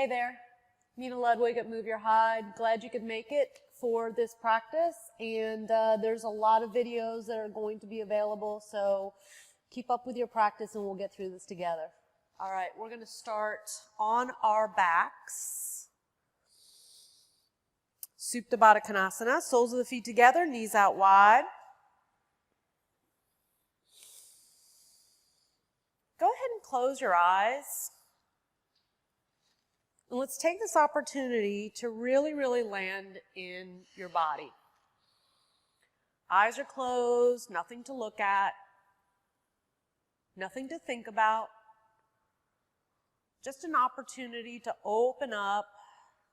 Hey there, Mina Ludwig at Move Your Hide. Glad you could make it for this practice, and there's a lot of videos that are going to be available, so keep up with your practice and we'll get through this together. All right, we're going to start on our backs. Supine, soles of the feet together, knees out wide. Go ahead and close your eyes. And let's take this opportunity to really land in your body. Eyes are closed, nothing to look at, nothing to think about. Just an opportunity to open up,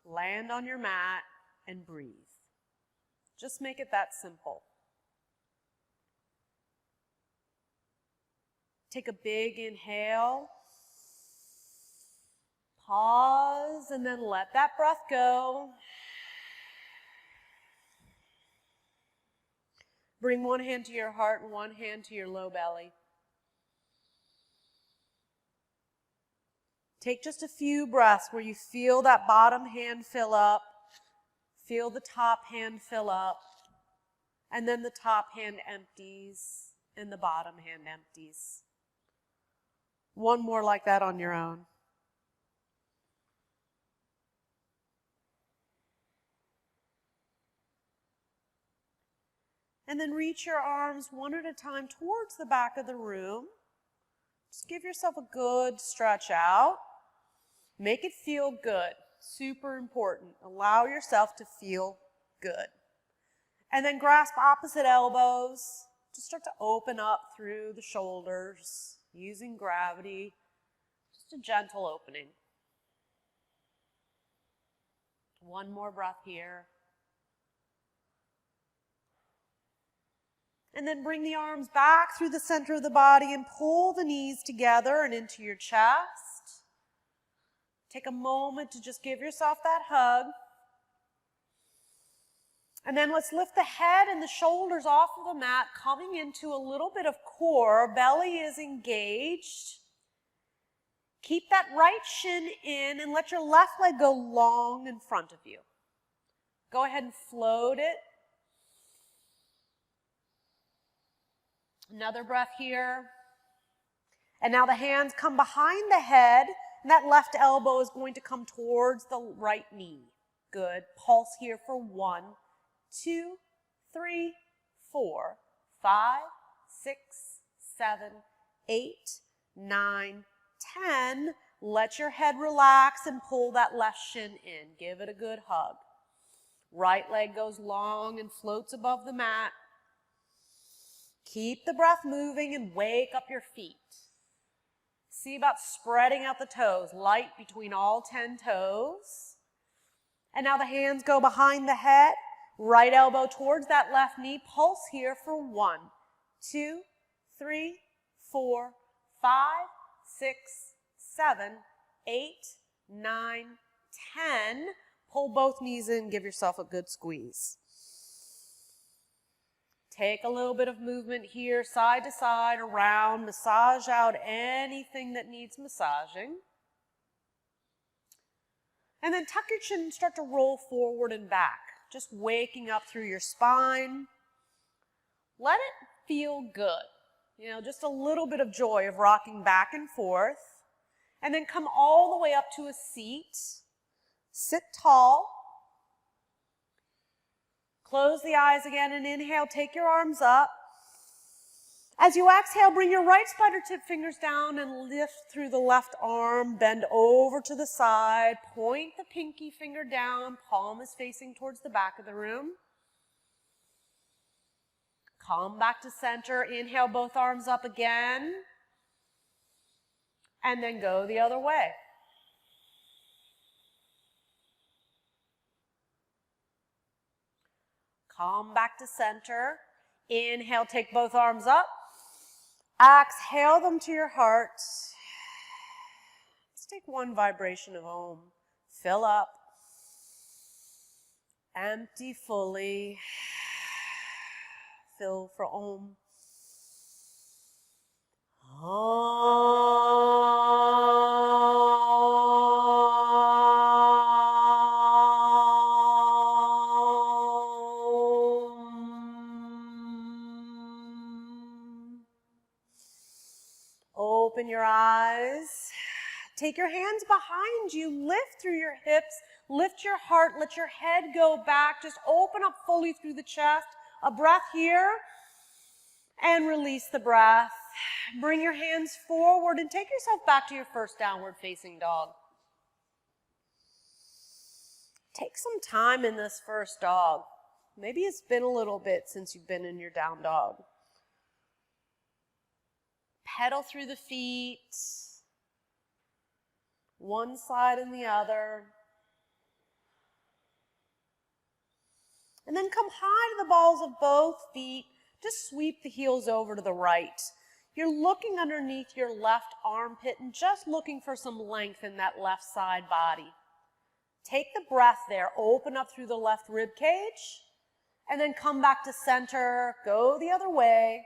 land on your mat, and breathe. Just make it that simple. Take a big inhale. Pause, and then let that breath go. Bring one hand to your heart and one hand to your low belly. Take just a few breaths where you feel that bottom hand fill up, feel the top hand fill up, and then the top hand empties and the bottom hand empties. One more like that on your own. And then reach your arms one at a time towards the back of the room. Just give yourself a good stretch out. Make it feel good. Super important. Allow yourself to feel good. And then grasp opposite elbows. Just start to open up through the shoulders using gravity. Just a gentle opening. One more breath here. And then bring the arms back through the center of the body and pull the knees together and into your chest. Take a moment to just give yourself that hug. And then let's lift the head and the shoulders off of the mat, coming into a little bit of core. Belly is engaged. Keep that right shin in and let your left leg go long in front of you. Go ahead and float it. Another breath here. And now the hands come behind the head, and that left elbow is going to come towards the right knee. Good. Pulse here for 1, 2, 3, 4, 5, 6, 7, 8, 9, 10. Let your head relax and pull that left shin in. Give it a good hug. Right leg goes long and floats above the mat. Keep the breath moving and wake up your feet. See about spreading out the toes, light between all 10 toes. And now the hands go behind the head, right elbow towards that left knee. Pulse here for 1, 2, 3, 4, 5, 6, 7, 8, 9, 10. Pull both knees in, give yourself a good squeeze. Take a little bit of movement here, side to side, around, massage out anything that needs massaging. And then tuck your chin and start to roll forward and back, just waking up through your spine. Let it feel good. You know, just a little bit of joy of rocking back and forth. And then come all the way up to a seat. Sit tall. Close the eyes again and inhale, take your arms up. As you exhale, bring your right spider tip fingers down and lift through the left arm. Bend over to the side, point the pinky finger down, palm is facing towards the back of the room. Come back to center, inhale both arms up again. And then go the other way. Come back to center. Inhale, take both arms up. Exhale them to your heart. Let's take one vibration of Om. Fill up. Empty fully. Fill for Om. Om. Open your eyes. Take your hands behind you. Lift through your hips. Lift your heart. Let your head go back. Just open up fully through the chest. A breath here. And release the breath. Bring your hands forward and take yourself back to your first downward facing dog. Take some time in this first dog. Maybe it's been a little bit since you've been in your down dog. Pedal through the feet, one side and the other. And then come high to the balls of both feet. Just sweep the heels over to the right. You're looking underneath your left armpit and just looking for some length in that left side body. Take the breath there. Open up through the left rib cage. And then come back to center. Go the other way.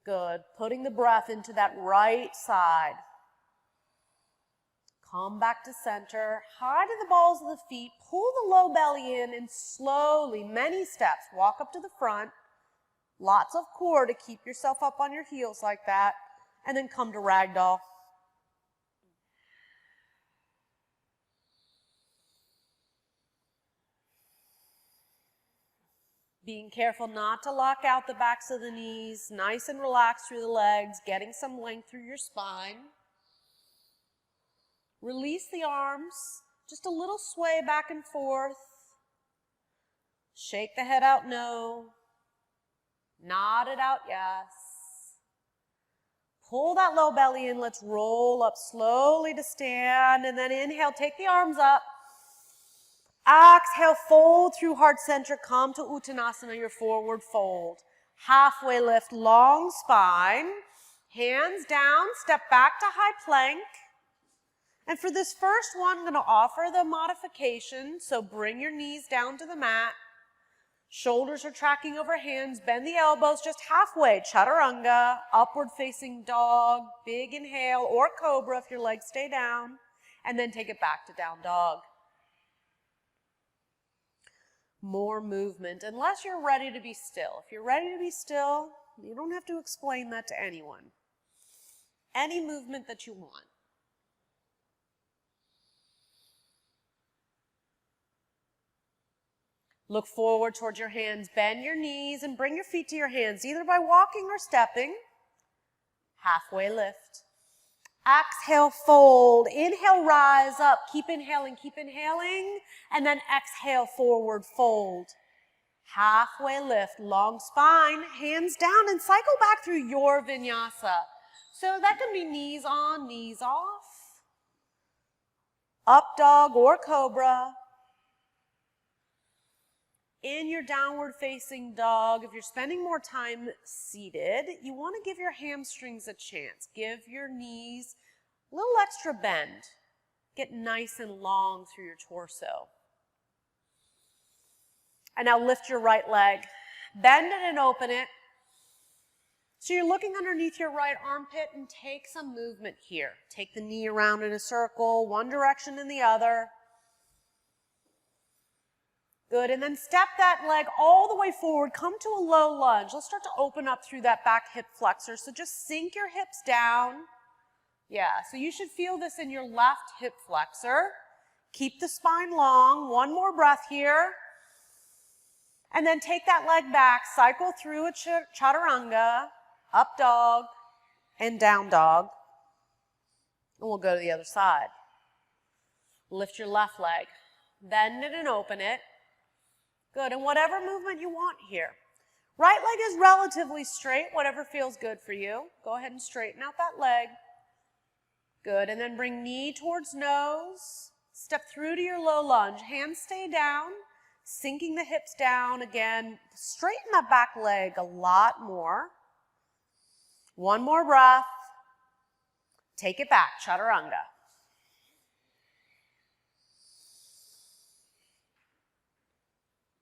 Good. Putting the breath into that right side. Come back to center. High to the balls of the feet. Pull the low belly in and slowly, many steps, walk up to the front. Lots of core to keep yourself up on your heels like that. And then come to ragdoll. Being careful not to lock out the backs of the knees. Nice and relaxed through the legs. Getting some length through your spine. Release the arms. Just a little sway back and forth. Shake the head out, no. Nod it out, yes. Pull that low belly in. Let's roll up slowly to stand. And then inhale, take the arms up. Exhale, fold through heart center. Come to Uttanasana, your forward fold. Halfway lift, long spine. Hands down, step back to high plank. And for this first one, I'm going to offer the modification. So bring your knees down to the mat. Shoulders are tracking over hands. Bend the elbows just halfway. Chaturanga, upward facing dog. Big inhale or cobra if your legs stay down. And then take it back to down dog. More movement, unless you're ready to be still. If you're ready to be still, you don't have to explain that to anyone. Any movement that you want. Look forward towards your hands. Bend your knees and bring your feet to your hands, either by walking or stepping. Halfway lift. Exhale, fold. Inhale, rise up. Keep inhaling, and then exhale, forward fold. Halfway lift, long spine, hands down, and cycle back through your vinyasa. So that can be knees on, knees off. Up dog or cobra. In your downward facing dog, if you're spending more time seated, you want to give your hamstrings a chance. Give your knees a little extra bend. Get nice and long through your torso. And now lift your right leg. Bend it and open it. So you're looking underneath your right armpit and take some movement here. Take the knee around in a circle, one direction and the other. Good, and then step that leg all the way forward. Come to a low lunge. Let's start to open up through that back hip flexor. So just sink your hips down. Yeah, so you should feel this in your left hip flexor. Keep the spine long. One more breath here. And then take that leg back. Cycle through a chaturanga, up dog, and down dog. And we'll go to the other side. Lift your left leg. Bend it and open it. Good, and whatever movement you want here. Right leg is relatively straight, whatever feels good for you. Go ahead and straighten out that leg. Good, and then bring knee towards nose. Step through to your low lunge. Hands stay down, sinking the hips down. Again, straighten that back leg a lot more. One more breath. Take it back, chaturanga.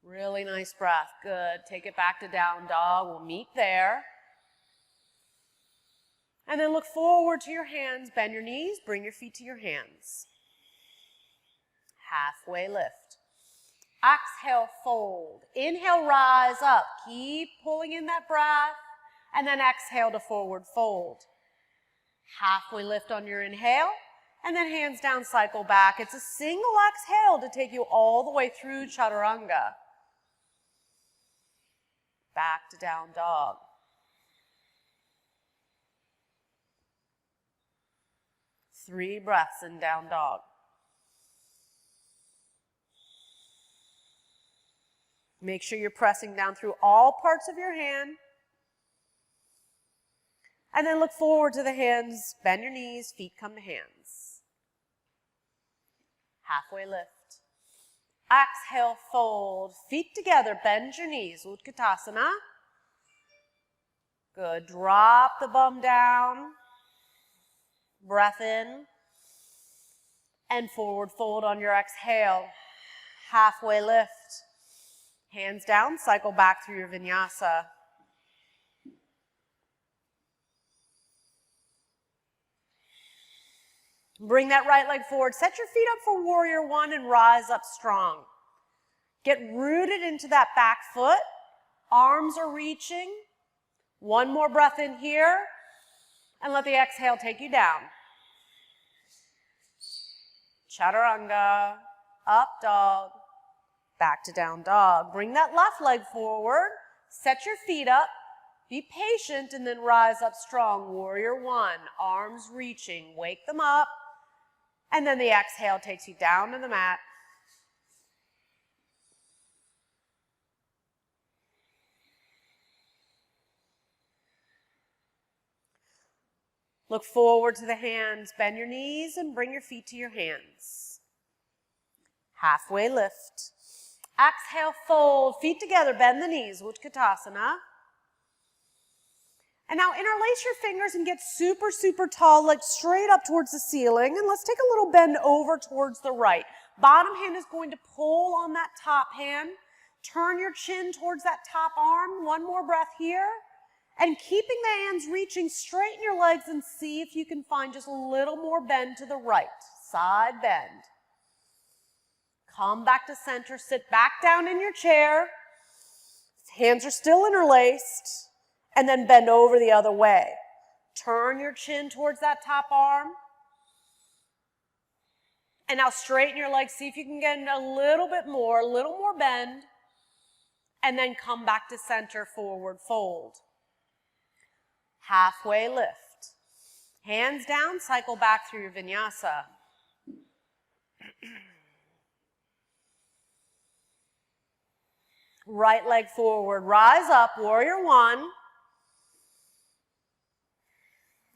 Really nice breath. Good. Take it back to down dog. We'll meet there. And then look forward to your hands. Bend your knees. Bring your feet to your hands. Halfway lift. Exhale, fold. Inhale, rise up. Keep pulling in that breath. And then exhale to forward fold. Halfway lift on your inhale, and then hands down, cycle back. It's a single exhale to take you all the way through chaturanga. Back to down dog. Three breaths in down dog. Make sure you're pressing down through all parts of your hand. And then look forward to the hands. Bend your knees, feet come to hands. Halfway lift. Exhale, fold. Feet together, bend your knees. Utkatasana. Good. Drop the bum down. Breath in. And forward fold on your exhale. Halfway lift. Hands down, cycle back through your vinyasa. Bring that right leg forward. Set your feet up for warrior one and rise up strong. Get rooted into that back foot. Arms are reaching. One more breath in here. And let the exhale take you down. Chaturanga. Up dog. Back to down dog. Bring that left leg forward. Set your feet up. Be patient and then rise up strong. Warrior one. Arms reaching. Wake them up. And then the exhale takes you down to the mat. Look forward to the hands. Bend your knees and bring your feet to your hands. Halfway lift. Exhale, fold. Feet together, bend the knees. Utkatasana. And now interlace your fingers and get super, super tall, like straight up towards the ceiling. And let's take a little bend over towards the right. Bottom hand is going to pull on that top hand. Turn your chin towards that top arm. One more breath here. And keeping the hands reaching, straighten your legs and see if you can find just a little more bend to the right. Side bend. Come back to center. Sit back down in your chair. Hands are still interlaced. And then bend over the other way. Turn your chin towards that top arm. And now straighten your legs. See if you can get a little bit more, a little more bend. And then come back to center, forward fold. Halfway lift. Hands down, cycle back through your vinyasa. Right leg forward. Rise up, warrior one.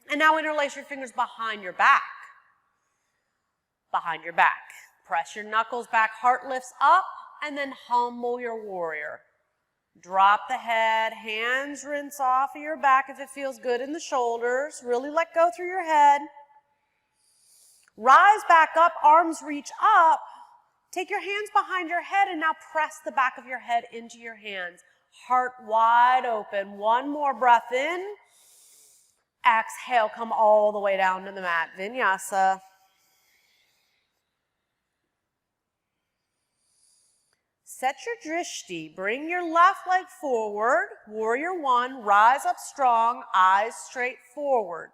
And now interlace your fingers behind your back. Behind your back. Press your knuckles back, heart lifts up, and then humble your warrior. Drop the head, hands rinse off of your back if it feels good in the shoulders. Really let go through your head. Rise back up, arms reach up. Take your hands behind your head and now press the back of your head into your hands. Heart wide open. One more breath in. Exhale, come all the way down to the mat. Vinyasa. Set your drishti. Bring your left leg forward. Warrior one. Rise up strong. Eyes straight forward.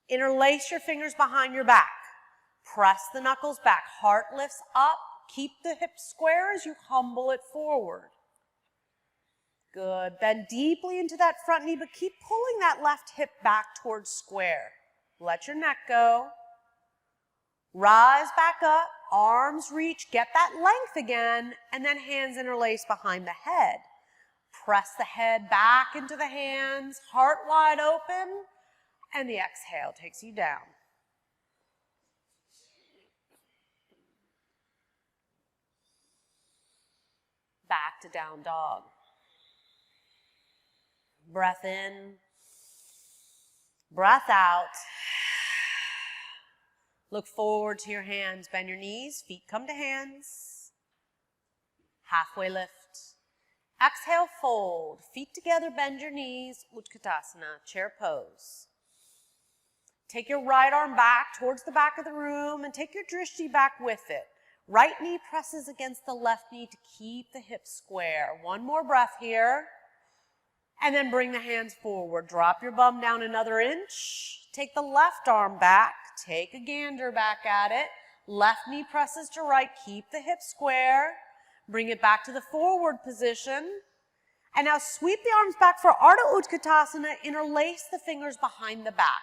Interlace your fingers behind your back. Press the knuckles back. Heart lifts up. Keep the hips square as you humble it forward. Good. Bend deeply into that front knee, but keep pulling that left hip back towards square. Let your neck go. Rise back up. Arms reach. Get that length again. And then hands interlace behind the head. Press the head back into the hands. Heart wide open. And the exhale takes you down. Back to down dog. Breath in. Breath out. Look forward to your hands. Bend your knees. Feet come to hands. Halfway lift. Exhale, fold. Feet together, bend your knees. Utkatasana, chair pose. Take your right arm back towards the back of the room and take your drishti back with it. Right knee presses against the left knee to keep the hips square. One more breath here. And then bring the hands forward. Drop your bum down another inch. Take the left arm back. Take a gander back at it. Left knee presses to right. Keep the hip square. Bring it back to the forward position. And now sweep the arms back for Ardha Utkatasana. Interlace the fingers behind the back.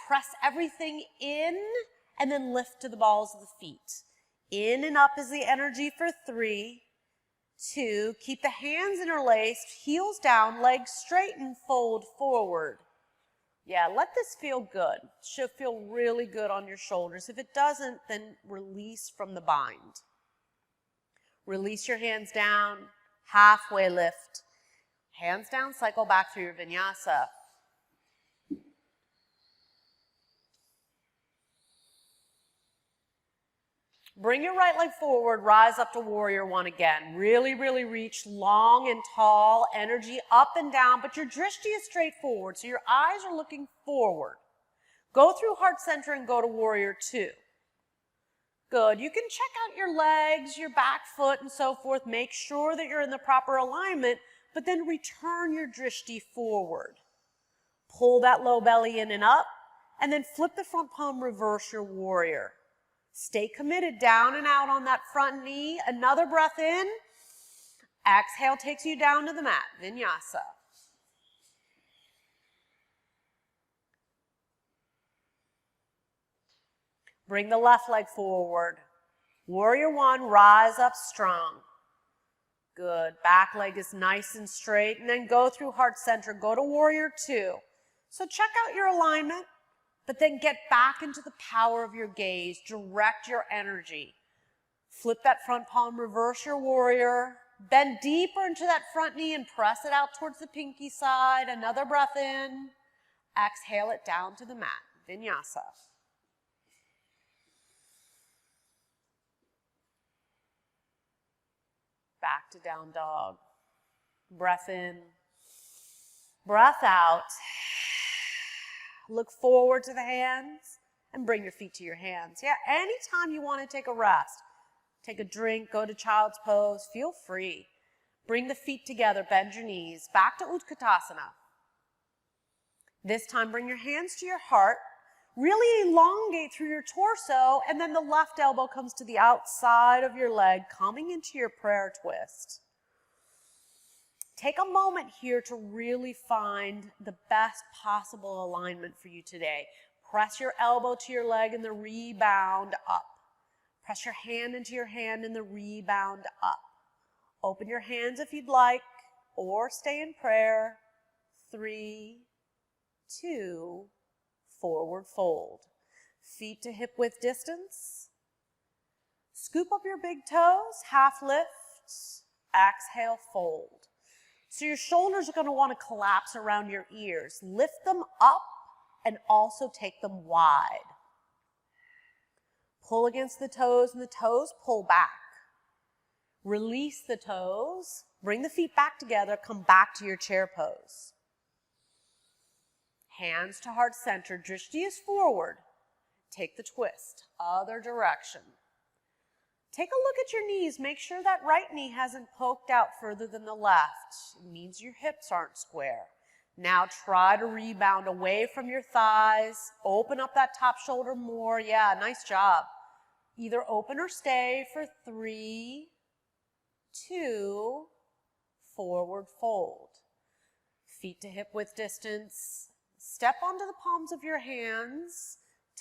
Press everything in and then lift to the balls of the feet. In and up is the energy for 3, 2. Keep the hands interlaced, heels down, legs straight and fold forward. Yeah, let this feel good. It should feel really good on your shoulders. If it doesn't, then release from the bind. Release your hands down, halfway lift. Hands down, cycle back through your vinyasa. Bring your right leg forward, rise up to warrior one again. Really, really reach long and tall, energy up and down, but your drishti is straight forward, so your eyes are looking forward. Go through heart center and go to warrior two. Good. You can check out your legs, your back foot, and so forth. Make sure that you're in the proper alignment, but then return your drishti forward. Pull that low belly in and up, and then flip the front palm, reverse your warrior. Stay committed, down and out on that front knee. Another breath in. Exhale takes you down to the mat, vinyasa. Bring the left leg forward. Warrior one, rise up strong. Good. Back leg is nice and straight, and then go through heart center. Go to warrior two. So check out your alignment. But then get back into the power of your gaze. Direct your energy. Flip that front palm, reverse your warrior. Bend deeper into that front knee and press it out towards the pinky side. Another breath in. Exhale it down to the mat. Vinyasa. Back to down dog. Breath in. Breath out. Look forward to the hands and bring your feet to your hands. Yeah, anytime you want to take a rest, take a drink, go to child's pose, feel free. Bring the feet together, bend your knees, back to Utkatasana. This time bring your hands to your heart, really elongate through your torso, and then the left elbow comes to the outside of your leg, coming into your prayer twist. Take a moment here to really find the best possible alignment for you today. Press your elbow to your leg and the rebound up. Press your hand into your hand and the rebound up. Open your hands if you'd like, or stay in prayer. 3, 2, forward fold. Feet to hip width distance. Scoop up your big toes, half lift. Exhale, fold. So your shoulders are going to want to collapse around your ears. Lift them up and also take them wide. Pull against the toes and the toes pull back. Release the toes. Bring the feet back together. Come back to your chair pose. Hands to heart center. Drishti is forward. Take the twist. Other direction. Take a look at your knees. Make sure that right knee hasn't poked out further than the left. It means your hips aren't square. Now try to rebound away from your thighs. Open up that top shoulder more. Yeah, nice job. Either open or stay for 3, 2, forward fold. Feet to hip width distance. Step onto the palms of your hands.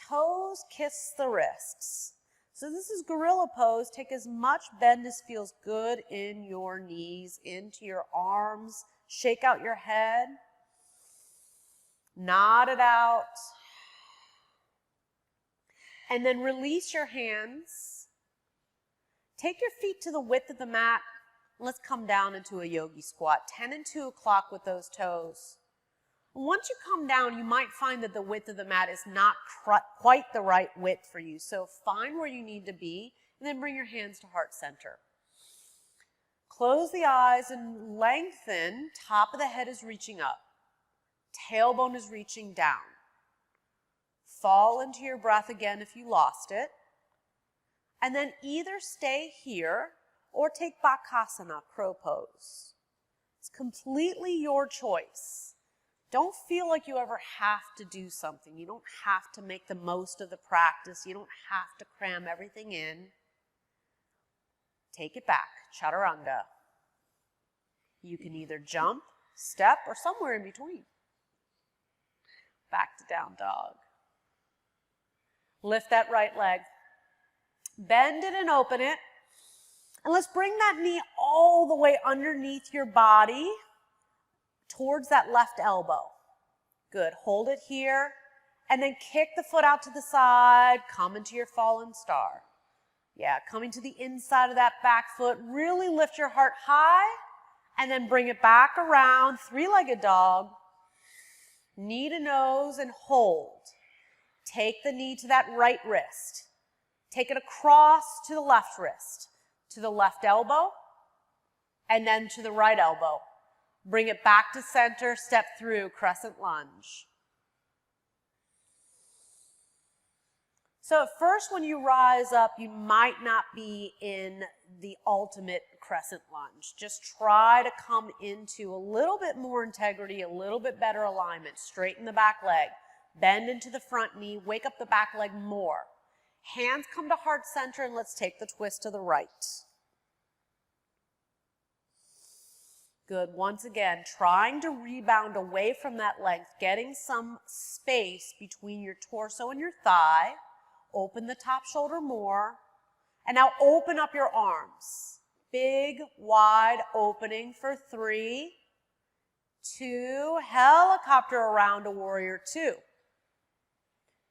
Toes kiss the wrists. So this is gorilla pose. Take as much bend as feels good in your knees, into your arms. Shake out your head. Nod it out. And then release your hands. Take your feet to the width of the mat. Let's come down into a yogi squat. 10 and 2 o'clock with those toes. Once you come down, you might find that the width of the mat is not quite the right width for you. So find where you need to be, and then bring your hands to heart center. Close the eyes and lengthen. Top of the head is reaching up. Tailbone is reaching down. Fall into your breath again if you lost it. And then either stay here or take Bakasana, crow pose. It's completely your choice. Don't feel like you ever have to do something. You don't have to make the most of the practice. You don't have to cram everything in. Take it back, chaturanga. You can either jump, step, or somewhere in between. Back to down dog. Lift that right leg. Bend it and open it. And let's bring that knee all the way underneath your body towards that left elbow. Good. Hold it here. And then kick the foot out to the side. Come into your fallen star. Yeah, coming to the inside of that back foot. Really lift your heart high. And then bring it back around. Three-legged dog. Knee to nose and hold. Take the knee to that right wrist. Take it across to the left wrist. To the left elbow. And then to the right elbow. Bring it back to center. Step through Crescent Lunge. So at first when you rise up, you might not be in the ultimate Crescent Lunge. Just try to come into a little bit more integrity, a little bit better alignment. Straighten the back leg. Bend into the front knee. Wake up the back leg more. Hands come to heart center and let's take the twist to the right. Good. Once again, trying to rebound away from that length, getting some space between your torso and your thigh. Open the top shoulder more. And now open up your arms. Big, wide opening for 3, 2, helicopter around to warrior 2.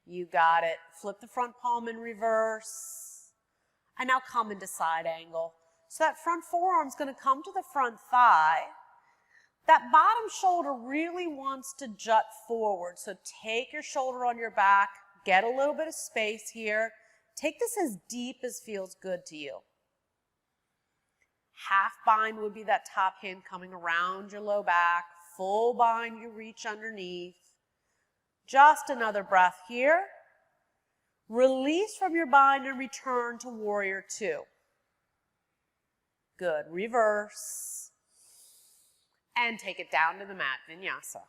You got it. Flip the front palm in reverse. And now come into side angle. So that front forearm's going to come to the front thigh. That bottom shoulder really wants to jut forward. So take your shoulder on your back. Get a little bit of space here. Take this as deep as feels good to you. Half bind would be that top hand coming around your low back. Full bind, you reach underneath. Just another breath here. Release from your bind and return to warrior 2. Good. Reverse. And take it down to the mat, vinyasa.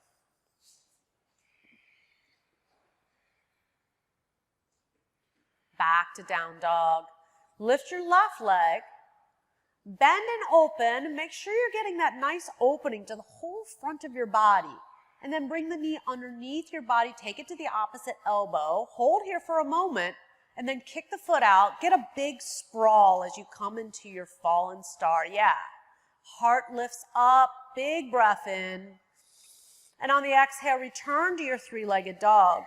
Back to down dog. Lift your left leg. Bend and open. Make sure you're getting that nice opening to the whole front of your body. And then bring the knee underneath your body. Take it to the opposite elbow. Hold here for a moment. And then kick the foot out. Get a big sprawl as you come into your fallen star. Yeah. Heart lifts up. Big breath in. And on the exhale, return to your three-legged dog.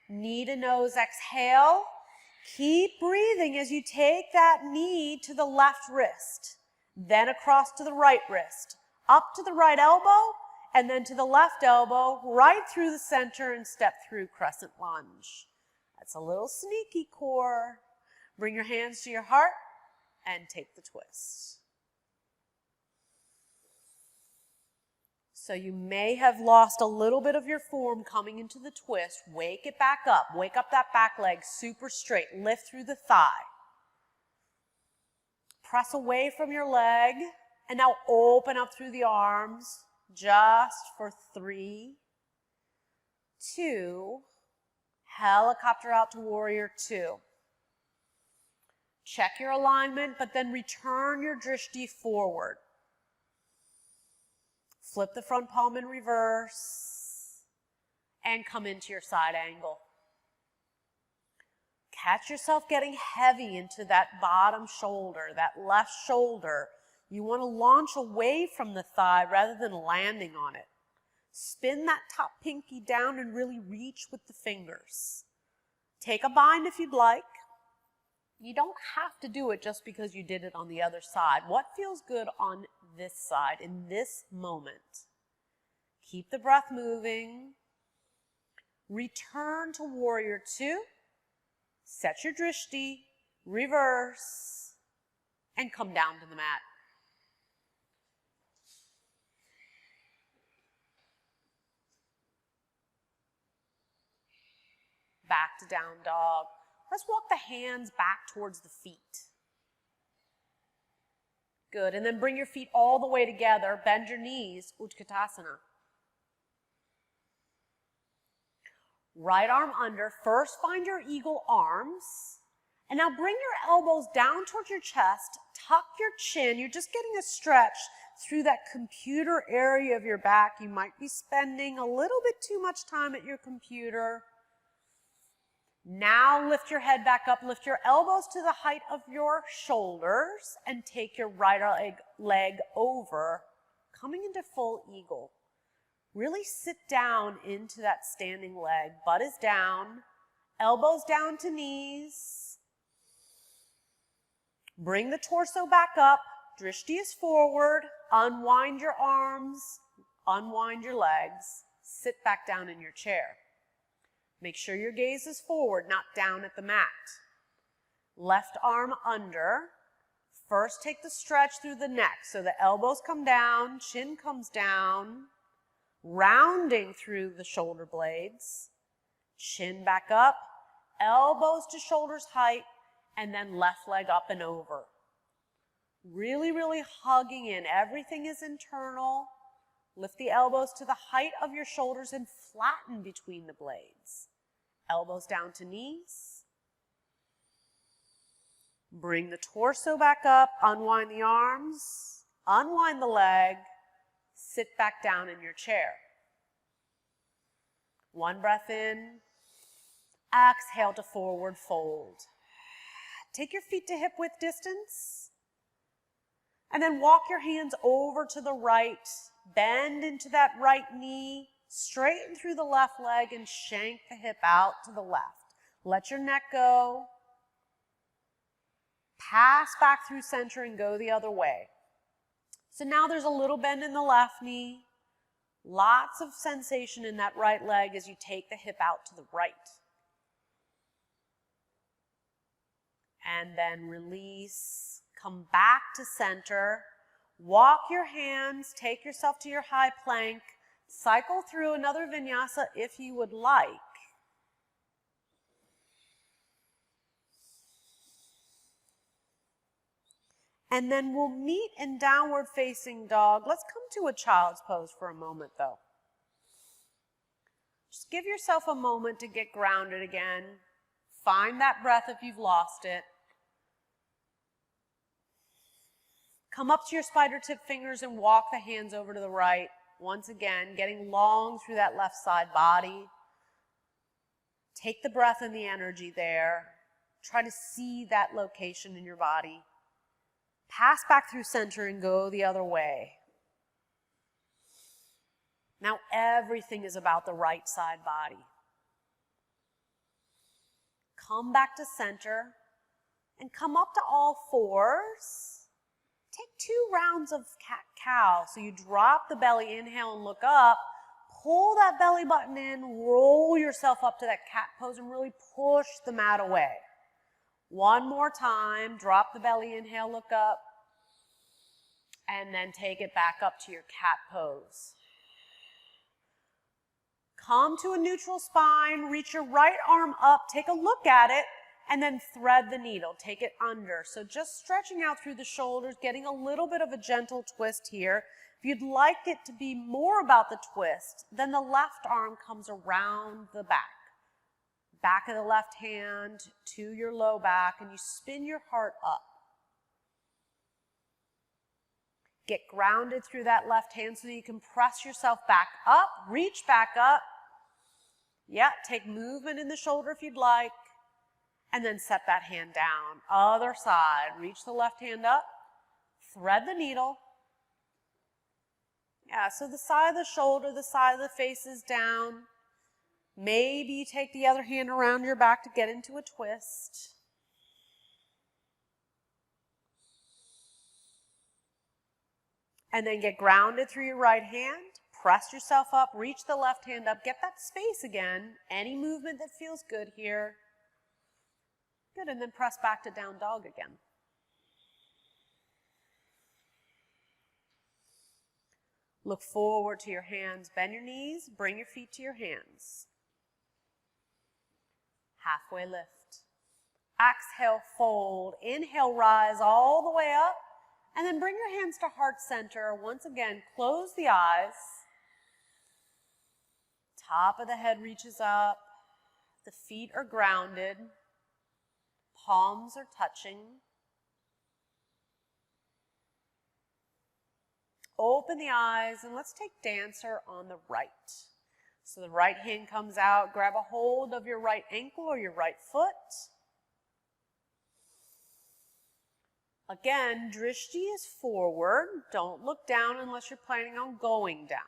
Knee to nose, exhale. Keep breathing as you take that knee to the left wrist, then across to the right wrist, up to the right elbow, and then to the left elbow, right through the center and step through Crescent Lunge. That's a little sneaky core. Bring your hands to your heart and take the twist. So you may have lost a little bit of your form coming into the twist. Wake it back up. Wake up that back leg super straight. Lift through the thigh. Press away from your leg. And now open up through the arms just for 3, 2, helicopter out to warrior 2. Check your alignment, but then return your drishti forward. Flip the front palm in reverse and come into your side angle. Catch yourself getting heavy into that bottom shoulder, that left shoulder. You want to launch away from the thigh rather than landing on it. Spin that top pinky down and really reach with the fingers. Take a bind if you'd like. You don't have to do it just because you did it on the other side. What feels good on this side in this moment? Keep the breath moving. Return to warrior 2. Set your drishti. Reverse. And come down to the mat. Back to down dog. Let's walk the hands back towards the feet. Good. And then bring your feet all the way together. Bend your knees, Utkatasana. Right arm under. First, find your eagle arms. And now bring your elbows down towards your chest. Tuck your chin. You're just getting a stretch through that computer area of your back. You might be spending a little bit too much time at your computer. Now lift your head back up. Lift your elbows to the height of your shoulders and take your right leg over, coming into full eagle. Really sit down into that standing leg. Butt is down, elbows down to knees. Bring the torso back up. Drishti is forward. Unwind your arms. Unwind your legs. Sit back down in your chair. Make sure your gaze is forward, not down at the mat. Left arm under. First, take the stretch through the neck. So the elbows come down, chin comes down, rounding through the shoulder blades. Chin back up, elbows to shoulders height, and then left leg up and over. Really, really hugging in. Everything is internal. Lift the elbows to the height of your shoulders and flatten between the blades. Elbows down to knees. Bring the torso back up. Unwind the arms. Unwind the leg. Sit back down in your chair. One breath in. Exhale to forward fold. Take your feet to hip width distance. And then walk your hands over to the right. Bend into that right knee. Straighten through the left leg and shank the hip out to the left. Let your neck go. Pass back through center and go the other way. So now there's a little bend in the left knee. Lots of sensation in that right leg as you take the hip out to the right. And then release. Come back to center. Walk your hands. Take yourself to your high plank. Cycle through another vinyasa if you would like. And then we'll meet in downward facing dog. Let's come to a child's pose for a moment though. Just give yourself a moment to get grounded again. Find that breath if you've lost it. Come up to your spider tip fingers and walk the hands over to the right. Once again, getting long through that left side body. Take the breath and the energy there. Try to see that location in your body. Pass back through center and go the other way. Now everything is about the right side body. Come back to center and come up to all fours. Take 2 rounds of cat-cow. So you drop the belly, inhale and look up. Pull that belly button in, roll yourself up to that cat pose and really push the mat away. One more time, drop the belly, inhale, look up. And then take it back up to your cat pose. Come to a neutral spine, reach your right arm up, take a look at it, and then thread the needle, take it under. So just stretching out through the shoulders, getting a little bit of a gentle twist here. If you'd like it to be more about the twist, then the left arm comes around the back. Back of the left hand to your low back, and you spin your heart up. Get grounded through that left hand so that you can press yourself back up, reach back up. Yeah, take movement in the shoulder if you'd like. And then set that hand down. Other side. Reach the left hand up. Thread the needle. Yeah, so the side of the shoulder, the side of the face is down. Maybe you take the other hand around your back to get into a twist. And then get grounded through your right hand. Press yourself up. Reach the left hand up. Get that space again. Any movement that feels good here. Good, and then press back to down dog again. Look forward to your hands. Bend your knees. Bring your feet to your hands. Halfway lift. Exhale, fold. Inhale, rise all the way up. And then bring your hands to heart center. Once again, close the eyes. Top of the head reaches up. The feet are grounded. Palms are touching. Open the eyes and let's take dancer on the right. So the right hand comes out. Grab a hold of your right ankle or your right foot. Again, drishti is forward. Don't look down unless you're planning on going down.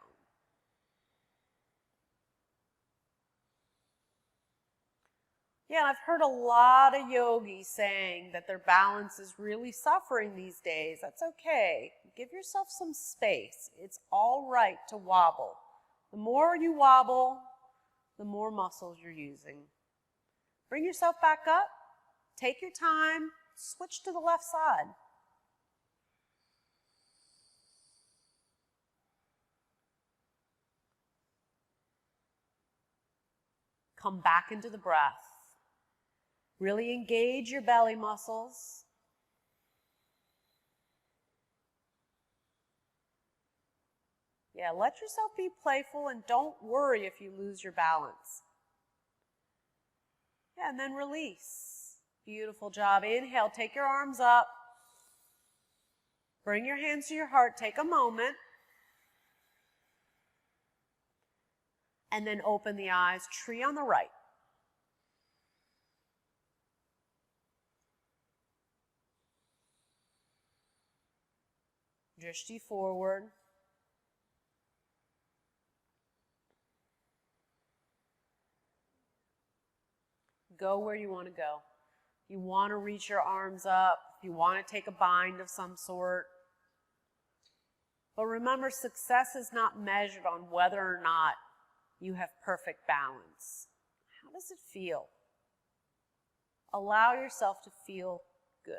Yeah, I've heard a lot of yogis saying that their balance is really suffering these days. That's okay. Give yourself some space. It's all right to wobble. The more you wobble, the more muscles you're using. Bring yourself back up. Take your time. Switch to the left side. Come back into the breath. Really engage your belly muscles. Yeah, let yourself be playful and don't worry if you lose your balance. Yeah, and then release. Beautiful job. Inhale, take your arms up. Bring your hands to your heart. Take a moment. And then open the eyes. Tree on the right. Drishti forward. Go where you want to go. You want to reach your arms up. You want to take a bind of some sort. But remember, success is not measured on whether or not you have perfect balance. How does it feel? Allow yourself to feel good.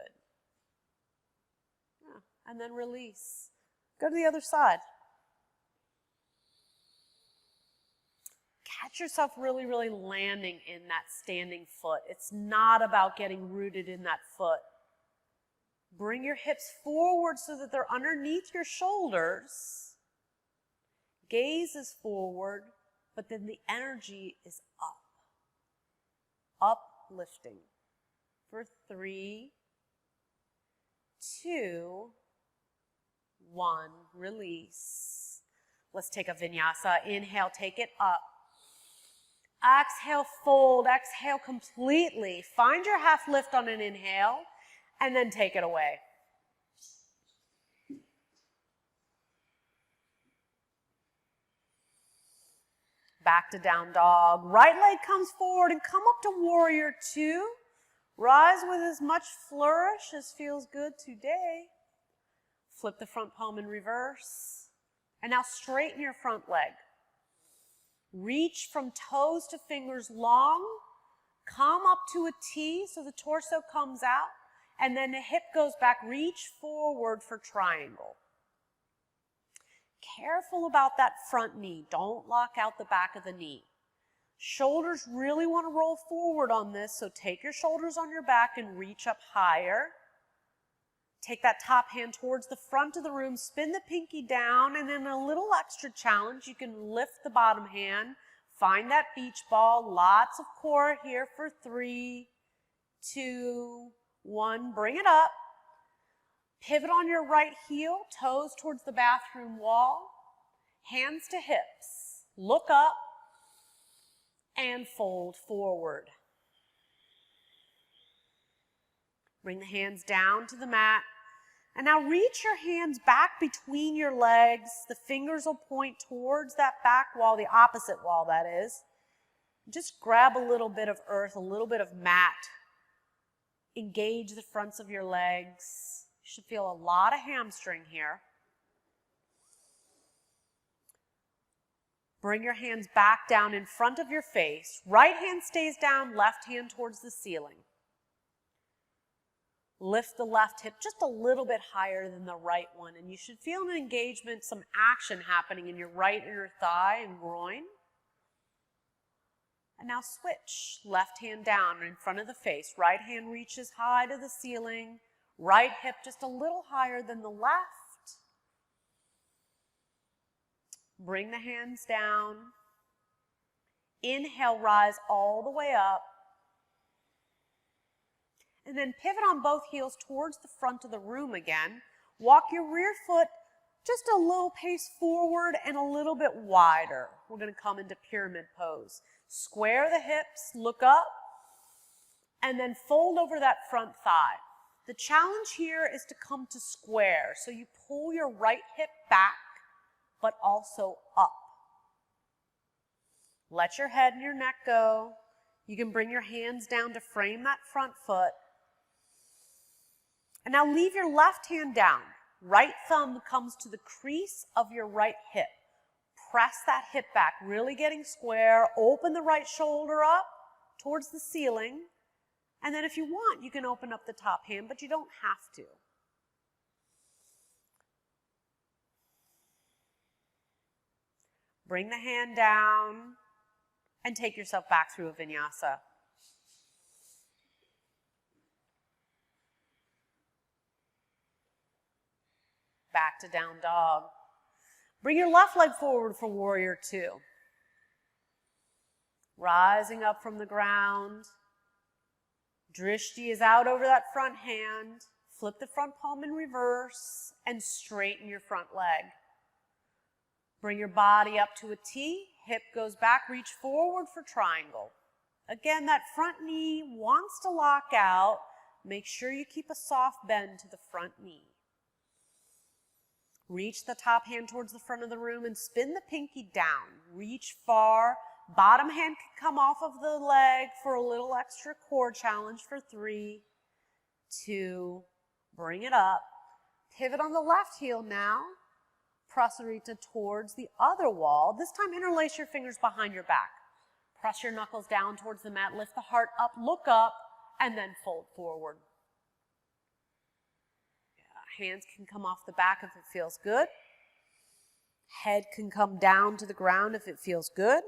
Yeah. And then release. Go to the other side. Catch yourself really, really landing in that standing foot. It's not about getting rooted in that foot. Bring your hips forward so that they're underneath your shoulders. Gaze is forward, but then the energy is up. Uplifting. For 3, 2, 1. Release. Let's take a vinyasa. Inhale, take it up. Exhale, fold. Exhale completely. Find your half lift on an inhale, and then take it away. Back to down dog. Right leg comes forward and come up to warrior 2. Rise with as much flourish as feels good today. Flip the front palm in reverse. And now straighten your front leg. Reach from toes to fingers long. Come up to a T so the torso comes out. And then the hip goes back. Reach forward for triangle. Careful about that front knee. Don't lock out the back of the knee. Shoulders really want to roll forward on this, so take your shoulders on your back and reach up higher. Take that top hand towards the front of the room, spin the pinky down, and then a little extra challenge. You can lift the bottom hand, find that beach ball. Lots of core here for 3, 2, 1. Bring it up. Pivot on your right heel, toes towards the bathroom wall. Hands to hips. Look up and fold forward. Bring the hands down to the mat. And now reach your hands back between your legs. The fingers will point towards that back wall, the opposite wall that is. Just grab a little bit of earth, a little bit of mat. Engage the fronts of your legs. You should feel a lot of hamstring here. Bring your hands back down in front of your face. Right hand stays down, left hand towards the ceiling. Lift the left hip just a little bit higher than the right one, and you should feel an engagement, some action happening in your right inner thigh and groin. And now switch. Left hand down in front of the face. Right hand reaches high to the ceiling. Right hip just a little higher than the left. Bring the hands down. Inhale, rise all the way up. And then pivot on both heels towards the front of the room again. Walk your rear foot just a little pace forward and a little bit wider. We're going to come into pyramid pose. Square the hips, look up, and then fold over that front thigh. The challenge here is to come to square. So you pull your right hip back, but also up. Let your head and your neck go. You can bring your hands down to frame that front foot. And now leave your left hand down. Right thumb comes to the crease of your right hip. Press that hip back, really getting square. Open the right shoulder up towards the ceiling. And then if you want, you can open up the top hand, but you don't have to. Bring the hand down and take yourself back through a vinyasa. Back to down dog. Bring your left leg forward for warrior two. Rising up from the ground. Drishti is out over that front hand. Flip the front palm in reverse and straighten your front leg. Bring your body up to a T. Hip goes back, reach forward for triangle. Again, that front knee wants to lock out. Make sure you keep a soft bend to the front knee. Reach the top hand towards the front of the room and spin the pinky down. Reach far. Bottom hand can come off of the leg for a little extra core challenge for 3, 2, bring it up. Pivot on the left heel now. Prasarita towards the other wall. This time interlace your fingers behind your back. Press your knuckles down towards the mat. Lift the heart up, look up, and then fold forward. Hands can come off the back if it feels good. Head can come down to the ground if it feels good.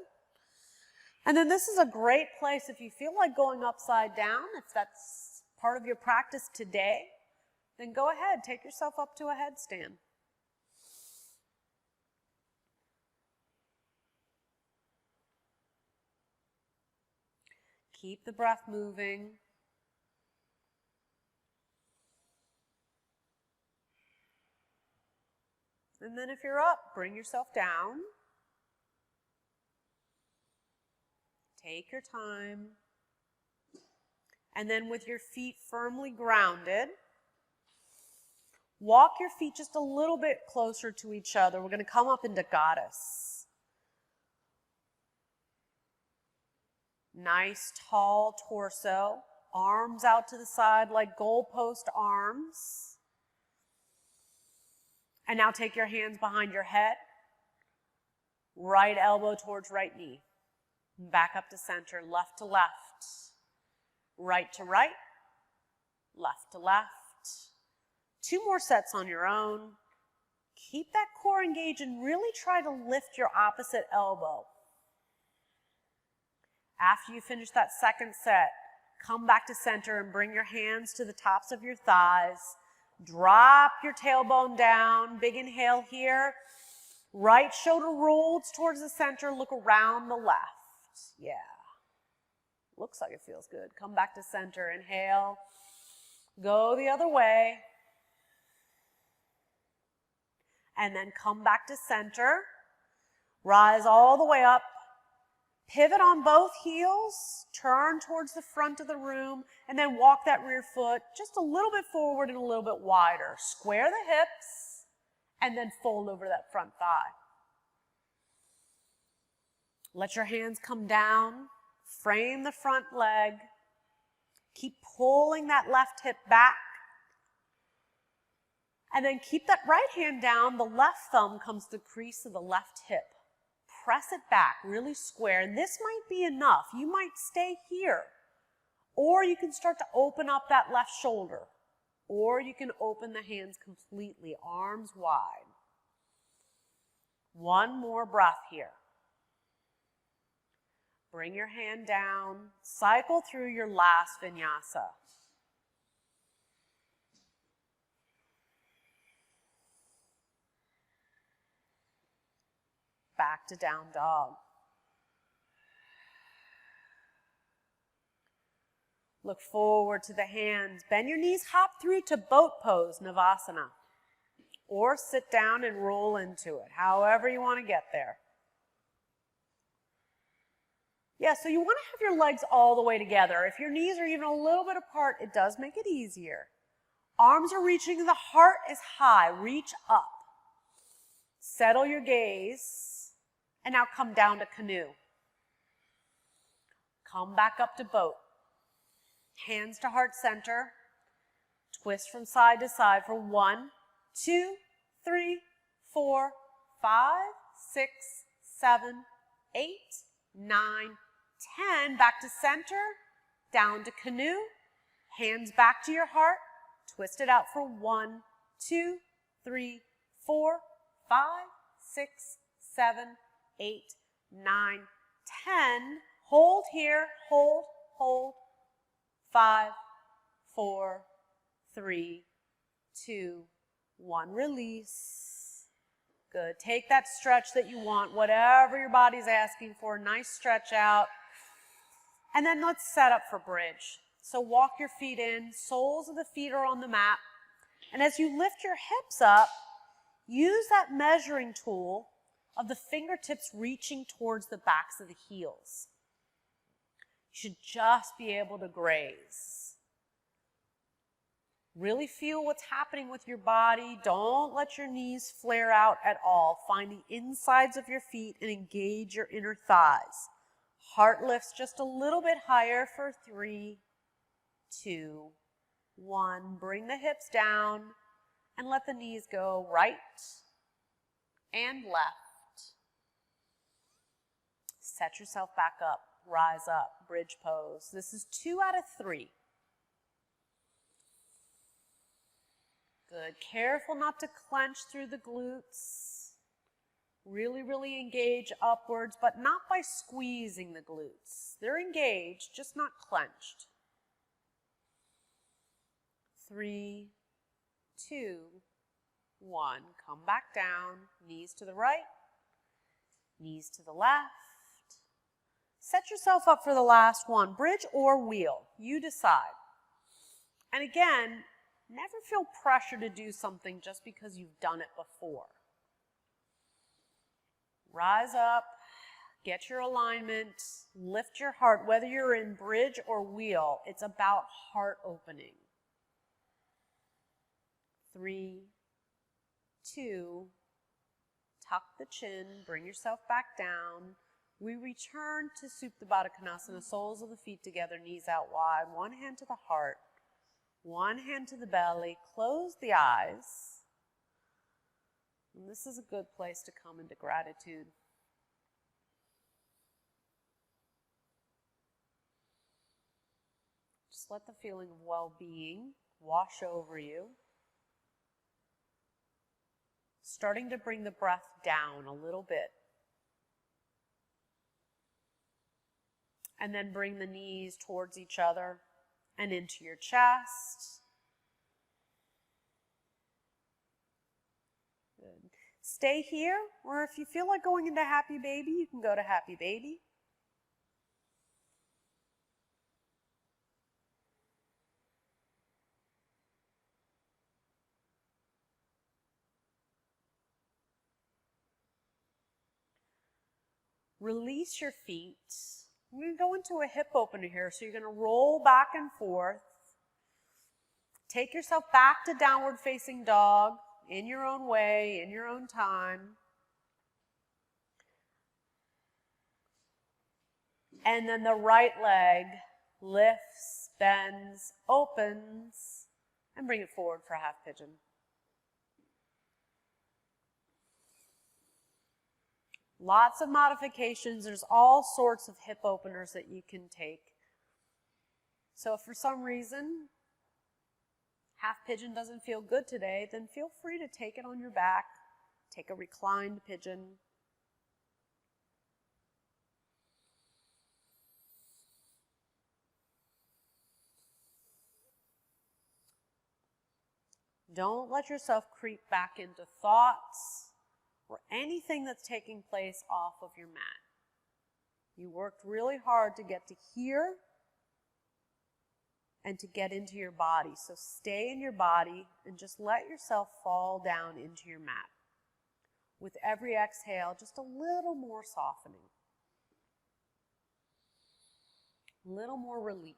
And then this is a great place if you feel like going upside down, if that's part of your practice today, then go ahead, take yourself up to a headstand. Keep the breath moving. And then if you're up, bring yourself down. Take your time. And then with your feet firmly grounded, walk your feet just a little bit closer to each other. We're going to come up into goddess. Nice tall torso, arms out to the side like goalpost arms. And now take your hands behind your head. Right elbow towards right knee. Back up to center, left to left. Right to right. Left to left. 2 more sets on your own. Keep that core engaged and really try to lift your opposite elbow. After you finish that second set, come back to center and bring your hands to the tops of your thighs. Drop your tailbone down. Big inhale here. Right shoulder rolls towards the center. Look around the left. Yeah. Looks like it feels good. Come back to center. Inhale. Go the other way. And then come back to center. Rise all the way up. Pivot on both heels, turn towards the front of the room, and then walk that rear foot just a little bit forward and a little bit wider. Square the hips, and then fold over that front thigh. Let your hands come down, frame the front leg, keep pulling that left hip back, and then keep that right hand down. The left thumb comes to the crease of the left hip. Press it back really square, and this might be enough. You might stay here, or you can start to open up that left shoulder, or you can open the hands completely, arms wide. 1 more breath here. Bring your hand down, cycle through your last vinyasa. Back to down dog. Look forward to the hands. Bend your knees, hop through to boat pose, Navasana. Or sit down and roll into it, however you want to get there. Yeah, so you want to have your legs all the way together. If your knees are even a little bit apart, it does make it easier. Arms are reaching, the heart is high. Reach up. Settle your gaze. And now come down to canoe. Come back up to boat. Hands to heart center. Twist from side to side for 1, 2, 3, 4, 5, 6, 7, 8, 9, 10. Back to center. Down to canoe. Hands back to your heart. Twist it out for 1, 2, 3, 4, 5, 6, 7, 8, 9, 10. Hold here. Hold, hold. 5, 4, 3, 2, 1. Release. Good. Take that stretch that you want, whatever your body's asking for. Nice stretch out. And then let's set up for bridge. So walk your feet in. Soles of the feet are on the mat. And as you lift your hips up, use that measuring tool of the fingertips reaching towards the backs of the heels. You should just be able to graze. Really feel what's happening with your body. Don't let your knees flare out at all. Find the insides of your feet and engage your inner thighs. Heart lifts just a little bit higher for 3, 2, 1. Bring the hips down and let the knees go right and left. Set yourself back up. Rise up. Bridge pose. This is 2 out of 3. Good. Careful not to clench through the glutes. Really, really engage upwards, but not by squeezing the glutes. They're engaged, just not clenched. 3, 2, 1. Come back down. Knees to the right. Knees to the left. Set yourself up for the last one. Bridge or wheel. You decide. And again, never feel pressure to do something just because you've done it before. Rise up, get your alignment, lift your heart. Whether you're in bridge or wheel, it's about heart opening. 3, 2, tuck the chin, bring yourself back down. We return to Supine, soles of the feet together, knees out wide. One hand to the heart, one hand to the belly. Close the eyes. And this is a good place to come into gratitude. Just let the feeling of well-being wash over you. Starting to bring the breath down a little bit. And then bring the knees towards each other and into your chest. Good. Stay here, or if you feel like going into Happy Baby, you can go to Happy Baby. Release your feet. I'm going to go into a hip opener here, so you're going to roll back and forth. Take yourself back to downward facing dog in your own way, in your own time. And then the right leg lifts, bends, opens, and bring it forward for half pigeon. Lots of modifications. There's all sorts of hip openers that you can take. So if for some reason half pigeon doesn't feel good today, then feel free to take it on your back. Take a reclined pigeon. Don't let yourself creep back into thoughts or anything that's taking place off of your mat. You worked really hard to get to here and to get into your body. So stay in your body and just let yourself fall down into your mat. With every exhale, just a little more softening. A little more release.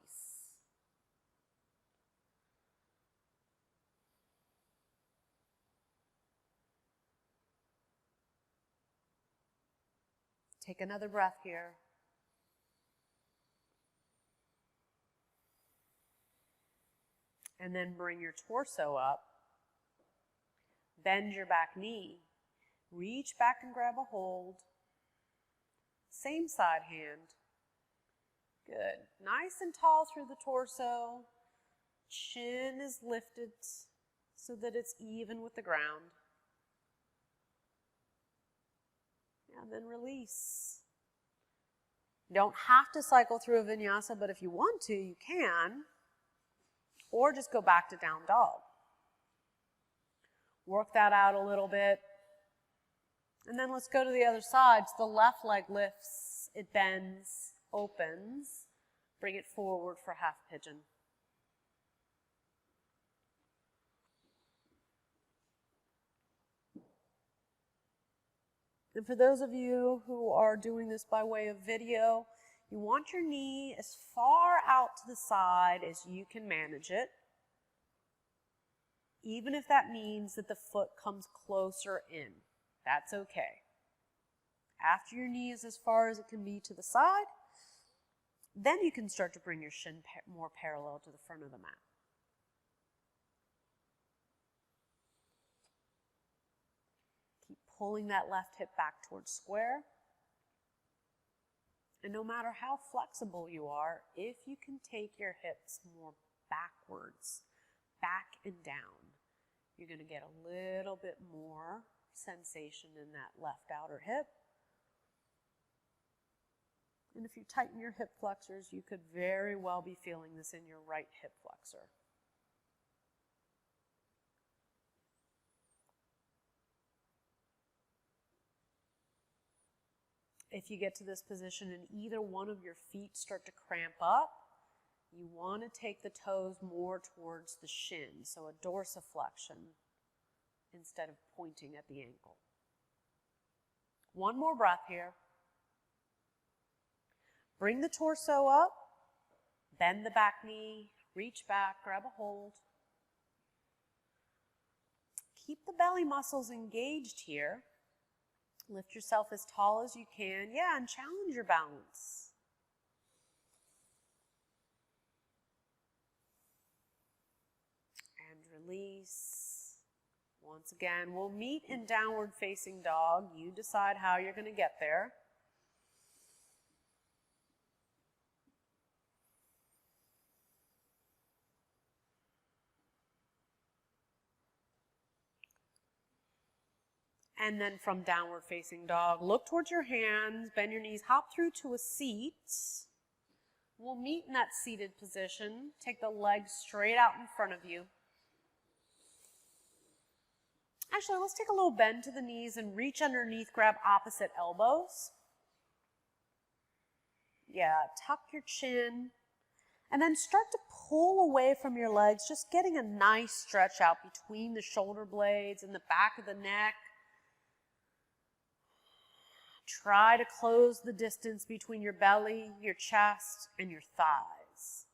Take another breath here. And then bring your torso up. Bend your back knee. Reach back and grab a hold. Same side hand. Good. Nice and tall through the torso. Chin is lifted so that it's even with the ground. And then release. You don't have to cycle through a vinyasa, but if you want to, you can. Or just go back to down dog. Work that out a little bit. And then let's go to the other side. So the left leg lifts, it bends, opens. Bring it forward for half pigeon. And for those of you who are doing this by way of video, you want your knee as far out to the side as you can manage it, even if that means that the foot comes closer in. That's okay. After your knee is as far as it can be to the side, then you can start to bring your shin more parallel to the front of the mat. Keep pulling that left hip back towards square. And no matter how flexible you are, if you can take your hips more backwards, back and down, you're going to get a little bit more sensation in that left outer hip. And if you tighten your hip flexors, you could very well be feeling this in your right hip flexor. If you get to this position and either one of your feet start to cramp up, you want to take the toes more towards the shin, so a dorsiflexion instead of pointing at the ankle. One more breath here. Bring the torso up, bend the back knee, reach back, grab a hold. Keep the belly muscles engaged here. Lift yourself as tall as you can. Yeah, and challenge your balance. And release. Once again, we'll meet in downward facing dog. You decide how you're going to get there. And then from downward facing dog, look towards your hands, bend your knees, hop through to a seat. We'll meet in that seated position. Take the legs straight out in front of you. Actually, let's take a little bend to the knees and reach underneath, grab opposite elbows. Yeah, tuck your chin. And then start to pull away from your legs, just getting a nice stretch out between the shoulder blades and the back of the neck. Try to close the distance between your belly, your chest, and your thighs.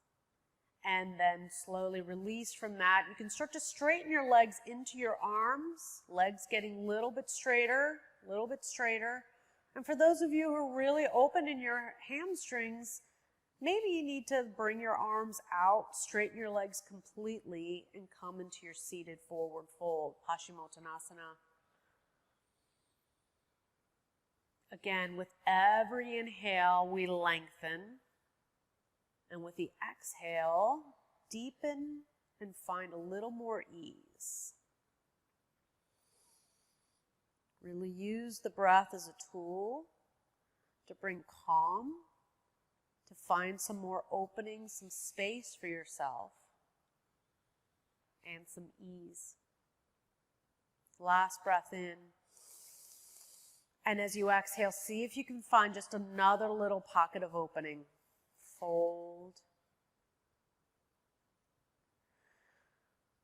And then slowly release from that. You can start to straighten your legs into your arms, legs getting a little bit straighter, a little bit straighter. And for those of you who are really open in your hamstrings, maybe you need to bring your arms out, straighten your legs completely, and come into your seated forward fold, Paschimottanasana. Again, with every inhale, we lengthen. And with the exhale, deepen and find a little more ease. Really use the breath as a tool to bring calm, to find some more opening, some space for yourself, and some ease. Last breath in. And as you exhale, see if you can find just another little pocket of opening. Fold.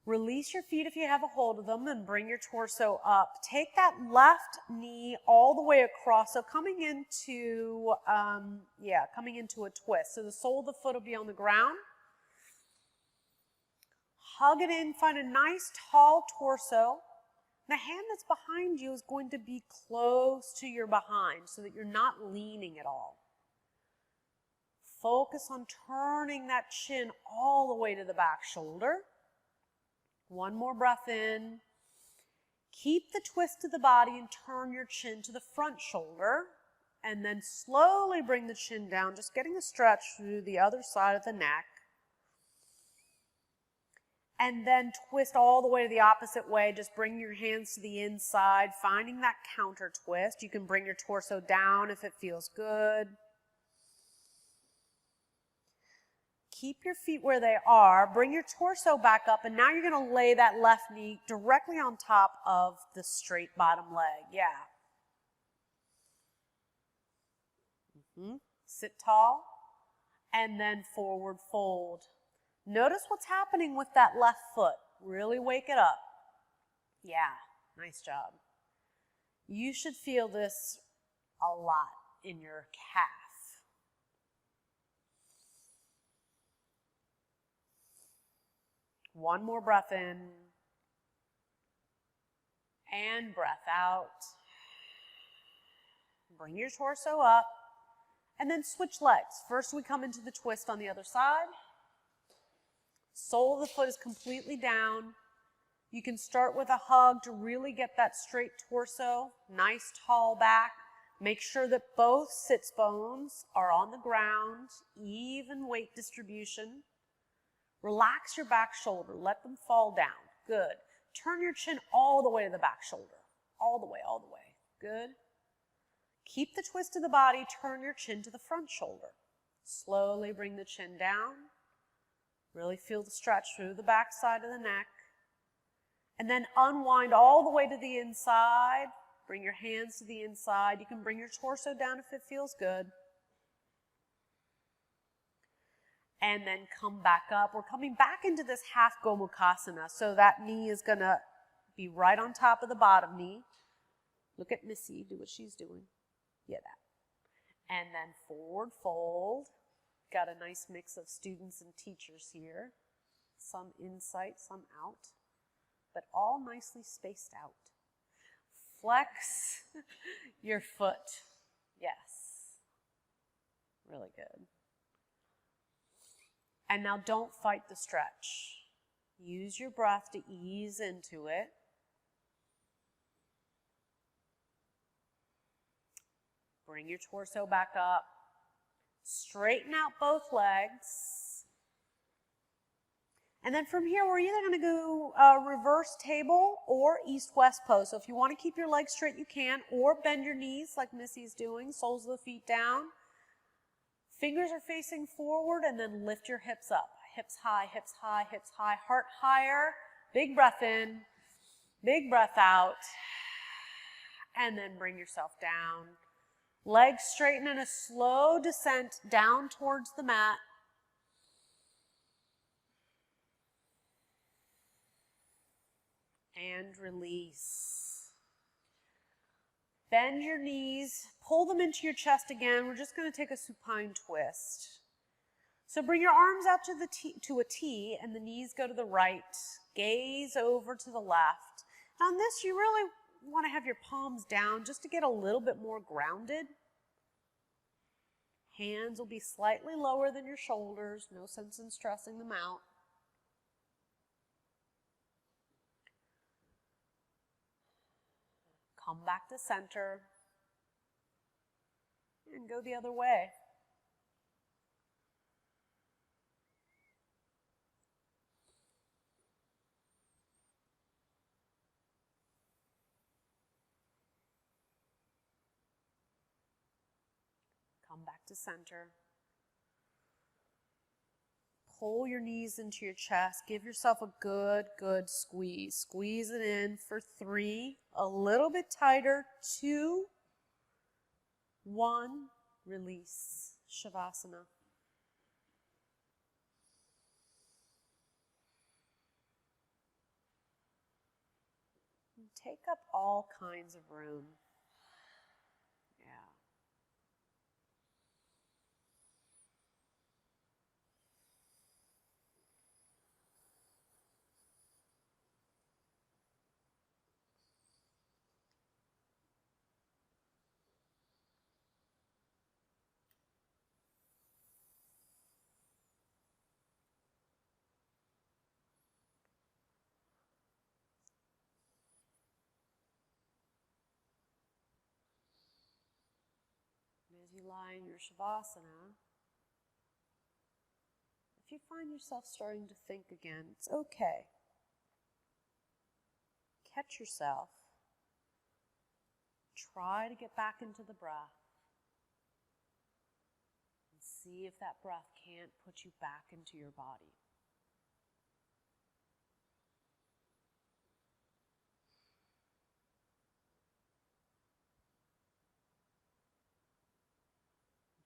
Release your feet if you have a hold of them and bring your torso up. Take that left knee all the way across. So coming into a twist. So the sole of the foot will be on the ground. Hug it in, find a nice tall torso. The hand that's behind you is going to be close to your behind so that you're not leaning at all. Focus on turning that chin all the way to the back shoulder. One more breath in. Keep the twist to the body and turn your chin to the front shoulder. And then slowly bring the chin down, just getting a stretch through the other side of the neck. And then twist all the way to the opposite way. Just bring your hands to the inside, finding that counter twist. You can bring your torso down if it feels good. Keep your feet where they are. Bring your torso back up, and now you're going to lay that left knee directly on top of the straight bottom leg. Yeah. Sit tall, and then forward fold. Notice what's happening with that left foot. Really wake it up. Yeah, nice job. You should feel this a lot in your calf. One more breath in. And breath out. Bring your torso up. And then switch legs. First we come into the twist on the other side. Sole of the foot is completely down. You can start with a hug to really get that straight torso. Nice tall back. Make sure that both sits bones are on the ground. Even weight distribution. Relax your back shoulder. Let them fall down. Good. Turn your chin all the way to the back shoulder. All the way, all the way. Good. Keep the twist of the body. Turn your chin to the front shoulder. Slowly bring the chin down. Really feel the stretch through the back side of the neck. And then unwind all the way to the inside. Bring your hands to the inside. You can bring your torso down if it feels good. And then come back up. We're coming back into this half Gomukhasana. So that knee is going to be right on top of the bottom knee. Look at Missy, do what she's doing. Yeah, that. And then forward fold. Got a nice mix of students and teachers here. Some insight, some out. But all nicely spaced out. Flex your foot. Yes. Really good. And now don't fight the stretch. Use your breath to ease into it. Bring your torso back up. Straighten out both legs. And then from here, we're either going to go reverse table or east-west pose. So if you want to keep your legs straight, you can, or bend your knees like Missy's doing, soles of the feet down. Fingers are facing forward, and then lift your hips up. Hips high, hips high, hips high, heart higher. Big breath in, big breath out, and then bring yourself down. Legs straighten in a slow descent down towards the mat. And release. Bend your knees, pull them into your chest again. We're just going to take a supine twist. So bring your arms out to a T, and the knees go to the right. Gaze over to the left. On this, you really want to have your palms down just to get a little bit more grounded. Hands will be slightly lower than your shoulders. No sense in stressing them out. Come back to center. And go the other way. Come back to center. Pull your knees into your chest. Give yourself a good squeeze. Squeeze it in for 3. A little bit tighter. 2. 1, release, Shavasana. And take up all kinds of room. Yeah. As you lie in your Shavasana, if you find yourself starting to think again, it's okay. Catch yourself. Try to get back into the breath. And see if that breath can't put you back into your body.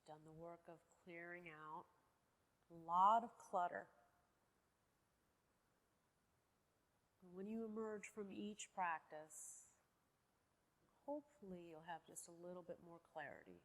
Done the work of clearing out a lot of clutter. And when you emerge from each practice, hopefully you'll have just a little bit more clarity.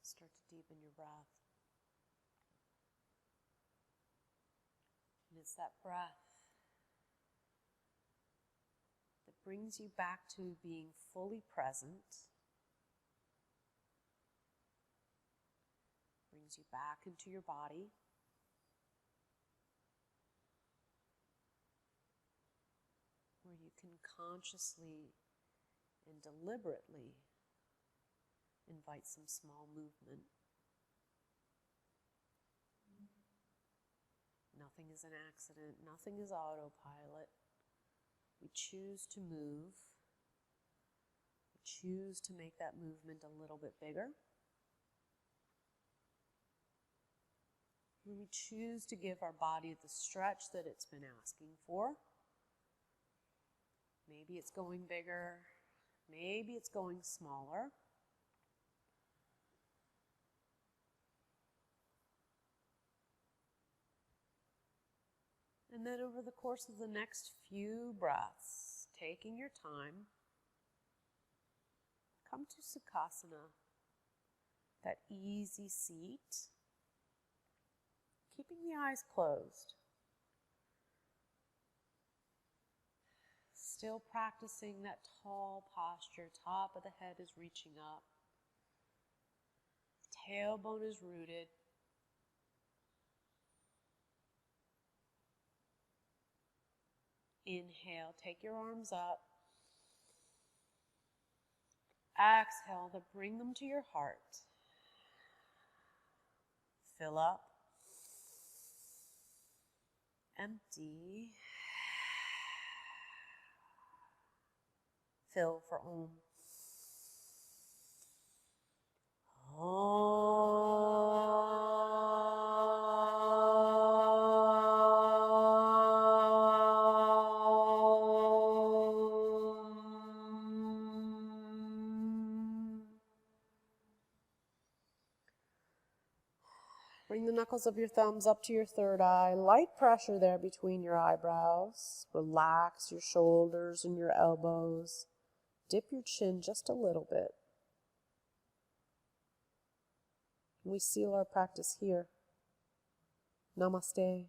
Start to deepen your breath. And it's that breath that brings you back to being fully present, brings you back into your body, where you can consciously and deliberately invite some small movement. Nothing is an accident. Nothing is autopilot. We choose to move. We choose to make that movement a little bit bigger. And we choose to give our body the stretch that it's been asking for. Maybe it's going bigger. Maybe it's going smaller. And then over the course of the next few breaths, taking your time, come to Sukhasana, that easy seat, keeping the eyes closed. Still practicing that tall posture, top of the head is reaching up, tailbone is rooted. Inhale, take your arms up. Exhale to bring them to your heart. Fill up. Empty. Fill for Om. knuckles of your thumbs up to your third eye. Light pressure there between your eyebrows. Relax your shoulders and your elbows. Dip your chin just a little bit. We seal our practice here. Namaste.